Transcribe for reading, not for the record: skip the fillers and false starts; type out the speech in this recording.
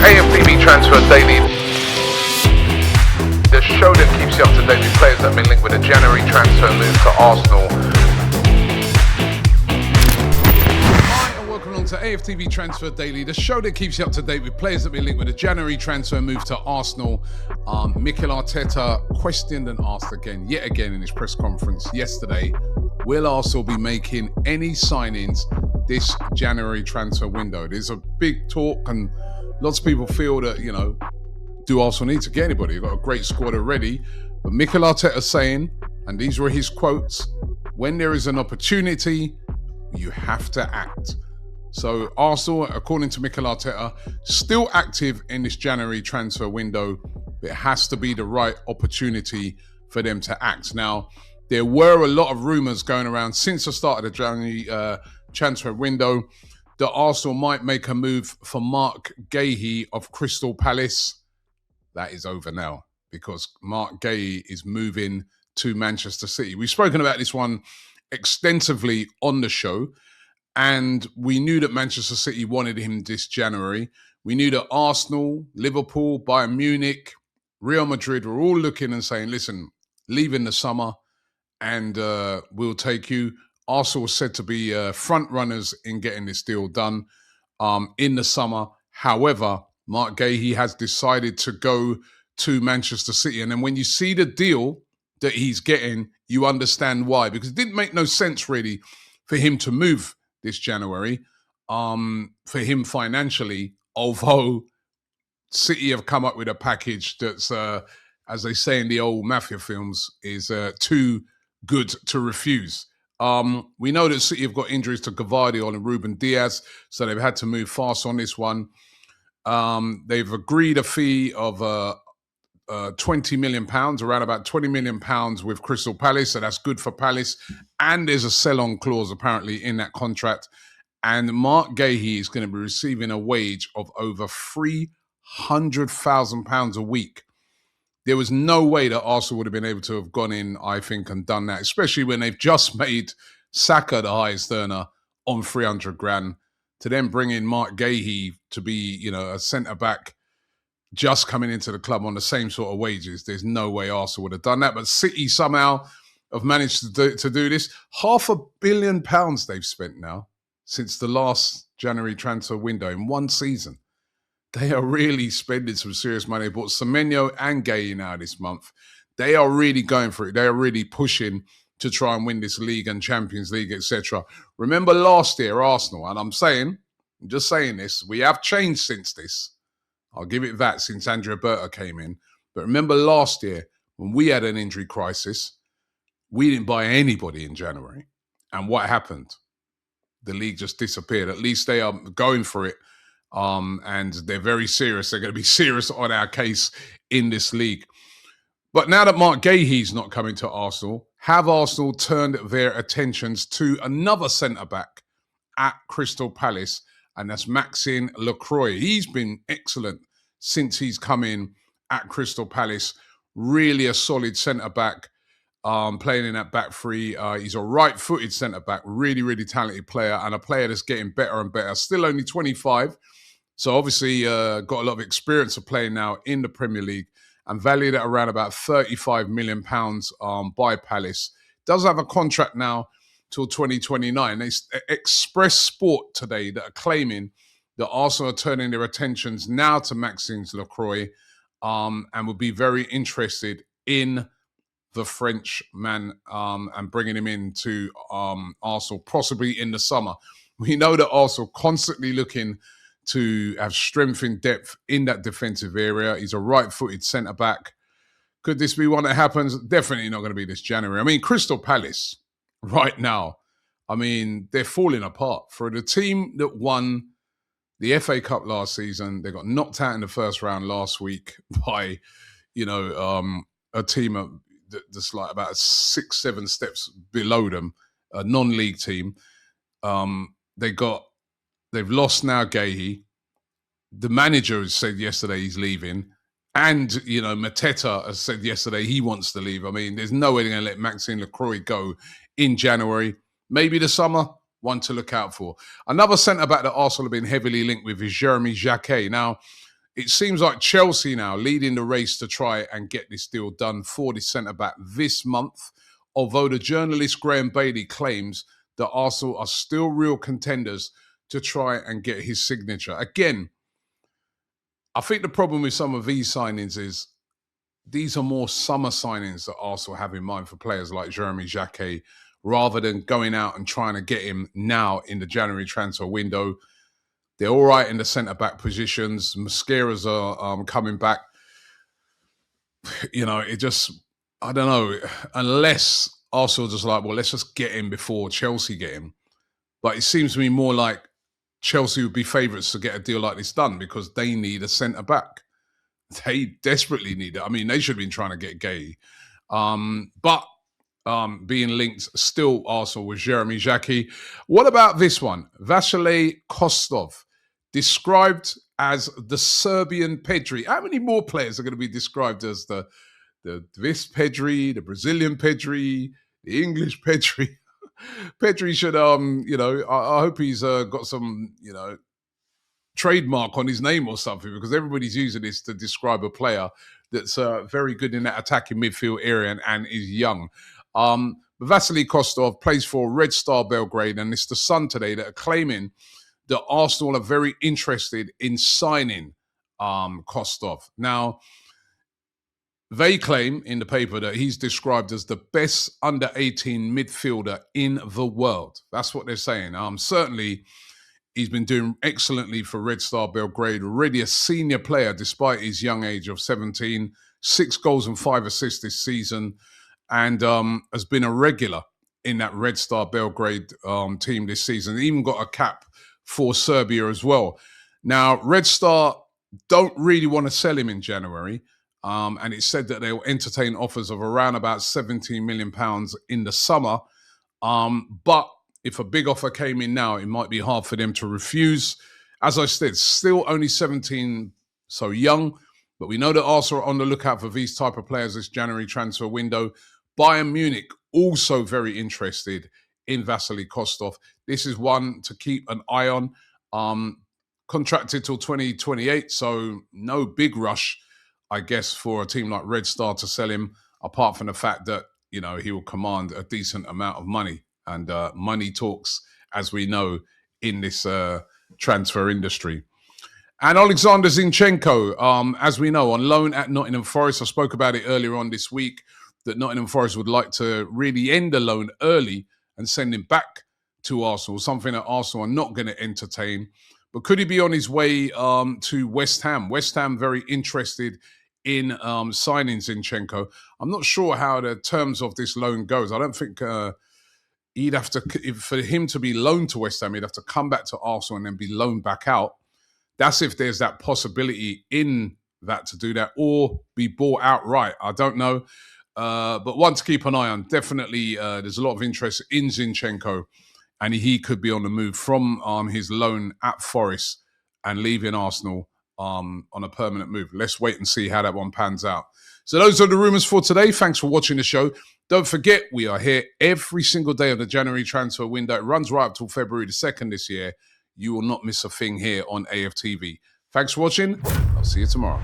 AFTV Transfer Daily, the show that keeps you up to date with players that have been linked with a January transfer move to Arsenal. Hi and welcome along to AFTV Transfer Daily, the show that keeps you up to date with players that have been linked with a January transfer move to Arsenal. Mikel Arteta questioned and asked yet again in his press conference yesterday, will Arsenal be making any signings this January transfer window? There's a big talk and lots of people feel that, do Arsenal need to get anybody? They've got a great squad already. But Mikel Arteta saying, and these were his quotes, when there is an opportunity, you have to act. So Arsenal, according to Mikel Arteta, still active in this January transfer window. But it has to be the right opportunity for them to act. Now, there were a lot of rumours going around since the start of the January transfer window that Arsenal might make a move for Marc Guéhi of Crystal Palace. That is over now because Marc Guéhi is moving to Manchester City. We've spoken about this one extensively on the show, and we knew that Manchester City wanted him this January. We knew that Arsenal, Liverpool, Bayern Munich, Real Madrid were all looking and saying, listen, leave in the summer and we'll take you. Arsenal was said to be front runners in getting this deal done in the summer. However, Marc Guéhi has decided to go to Manchester City. And then when you see the deal that he's getting, you understand why. Because it didn't make no sense really for him to move this January, for him financially, although City have come up with a package that's, as they say in the old mafia films, is too good to refuse. We know that City have got injuries to Gvardiol and Ruben Diaz, so they've had to move fast on this one. They've agreed a fee of £20 million, around about £20 million with Crystal Palace, so that's good for Palace. And there's a sell-on clause apparently in that contract. And Marc Guéhi is going to be receiving a wage of over £300,000 a week. There was no way that Arsenal would have been able to have gone in, I think, and done that, especially when they've just made Saka the highest earner on 300 grand. To then bring in Marc Guéhi to be, a centre-back just coming into the club on the same sort of wages, there's no way Arsenal would have done that. But City somehow have managed to do this. £500 million they've spent now since the last January transfer window in one season. They are really spending some serious money. They bought Semenyo and Guéhi now this month. They are really going for it. They are really pushing to try and win this league and Champions League, etc. Remember last year, Arsenal, and I'm just saying this, we have changed since this. I'll give it that since Andrea Berta came in. But remember last year, when we had an injury crisis, we didn't buy anybody in January. And what happened? The league just disappeared. At least they are going for it. And they're very serious. They're going to be serious on our case in this league. But now that Marc Guéhi's not coming to Arsenal, have Arsenal turned their attentions to another centre-back at Crystal Palace, and that's Maxime Lacroix. He's been excellent since he's come in at Crystal Palace. Really a solid centre-back, playing in that back three. He's a right-footed centre-back, really, really talented player, and a player that's getting better and better. Still only 25. So obviously got a lot of experience of playing now in the Premier League and valued at around about £35 million by Palace. Does have a contract now till 2029. They Express Sport today that are claiming that Arsenal are turning their attentions now to Maxime Lacroix and will be very interested in the French man and bringing him into Arsenal, possibly in the summer. We know that Arsenal constantly looking to have strength in depth in that defensive area. He's a right-footed centre-back. Could this be one that happens? Definitely not going to be this January. I mean, Crystal Palace, right now, they're falling apart. For the team that won the FA Cup last season, they got knocked out in the first round last week by, a team that's like about 6-7 steps below them, a non-league team. They've lost now Guéhi. The manager has said yesterday he's leaving. And, Mateta has said yesterday he wants to leave. There's no way they're going to let Maxime Lacroix go in January. Maybe the summer, one to look out for. Another centre-back that Arsenal have been heavily linked with is Jérémy Jacquet. Now, It seems like Chelsea now leading the race to try and get this deal done for the centre-back this month, although the journalist Graham Bailey claims that Arsenal are still real contenders to try and get his signature. Again, I think the problem with some of these signings is these are more summer signings that Arsenal have in mind for players like Jérémy Jacquet, rather than going out and trying to get him now in the January transfer window. They're all right in the centre-back positions. Mascara's are coming back. You know, it just, I don't know, unless Arsenal just like, well, let's just get him before Chelsea get him. But it seems to me more like Chelsea would be favourites to get a deal like this done because they need a centre-back. They desperately need it. I mean, they should have been trying to get Guéhi. But being linked still Arsenal with Jérémy Jacquet. What about this one? Vasily Kostov, described as the Serbian Pedri. How many more players are going to be described as this Pedri, the Brazilian Pedri, the English Pedri? Pedri should, I hope he's got some, trademark on his name or something, because everybody's using this to describe a player that's very good in that attacking midfield area and is young. Vasily Kostov plays for Red Star Belgrade, and it's the Sun today that are claiming that Arsenal are very interested in signing Kostov. Now, they claim in the paper that he's described as the best under-18 midfielder in the world. That's what they're saying. Certainly, he's been doing excellently for Red Star Belgrade, already a senior player despite his young age of 17, 6 goals and 5 assists this season, and has been a regular in that Red Star Belgrade team this season. He even got a cap for Serbia as well. Now, Red Star don't really want to sell him in January, and it's said that they will entertain offers of around about £17 million in the summer, but if a big offer came in now, it might be hard for them to refuse. As I said, still only 17, so young, but we know that Arsenal are on the lookout for these type of players this January transfer window. Bayern Munich also very interested in Vasily Kostov. This is one to keep an eye on. Contracted till 2028, so no big rush, I guess, for a team like Red Star to sell him, apart from the fact that, he will command a decent amount of money. And money talks, as we know, in this transfer industry. And Alexander Zinchenko, as we know, on loan at Nottingham Forest. I spoke about it earlier on this week, that Nottingham Forest would like to really end the loan early and send him back to Arsenal, something that Arsenal are not going to entertain. But could he be on his way to West Ham? West Ham very interested in signing Zinchenko. I'm not sure how the terms of this loan goes. I don't think... he'd have to, for him to be loaned to West Ham, he'd have to come back to Arsenal and then be loaned back out. That's if there's that possibility in that to do that, or be bought outright. I don't know. But one to keep an eye on. Definitely, there's a lot of interest in Zinchenko, and he could be on the move from his loan at Forest and leaving Arsenal on a permanent move. Let's wait and see how that one pans out. So those are the rumours for today. Thanks for watching the show. Don't forget, we are here every single day of the January transfer window. It runs right up till February the 2nd this year. You will not miss a thing here on AFTV. Thanks for watching. I'll see you tomorrow.